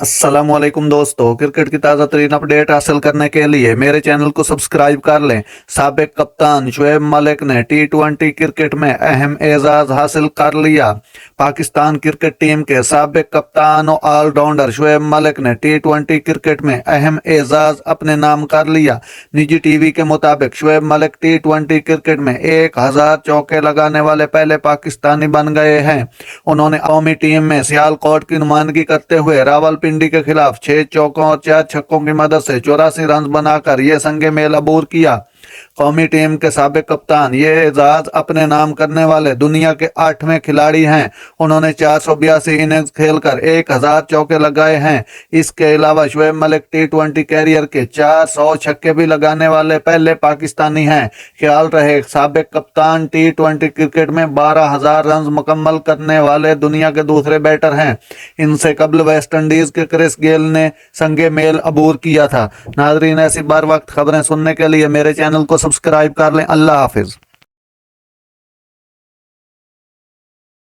अस्सलामुअलैकुम दोस्तों, क्रिकेट की ताज़ा तरीन अपडेट हासिल करने के लिए मेरे चैनल को सब्सक्राइब कर लें। साबिक कप्तान शुएब मलिक ने टी20 क्रिकेट में अहम एजाज हासिल कर लिया। पाकिस्तान क्रिकेट टीम के साबिक कप्तान और ऑलराउंडर शुएब मलिक ने टी20 क्रिकेट में अहम एजाज अपने नाम कर लिया। निजी टीवी के मुताबिक शुएब मलिक टी20 क्रिकेट में 1000 चौके लगाने वाले पहले पाकिस्तानी बन गए हैं। उन्होंने कौमी टीम में सियालकोट की नुमाइंदगी करते हुए रावलपिंडी के खिलाफ 6 चौकों और 4 छक्कों की मदद से 84 रन बनाकर ये संगे मेल अबूर किया। कौमी टीम के साबिक कप्तान ये एजाज अपने नाम करने वाले दुनिया के 8वें खिलाड़ी हैं। उन्होंने 482 इनिंग्स खेलकर 1000 चौके लगाए हैं। इसके अलावा शुएब मलिक टी20 कैरियर के 400 छक्के भी लगाने वाले पहले पाकिस्तानी हैं। ख्याल रहे, साबिक कप्तान टी20 क्रिकेट में 12,000 रन मुकम्मल करने वाले दुनिया के दूसरे बैटर हैं। इनसे कबल वेस्टइंडीज के क्रिस गेल ने संगे मेल अबूर किया था। नाजरीन, ऐसी बार वक्त खबरें सुनने के लिए मेरे चैनल को सब्सक्राइब कर लें। अल्लाह हाफिज।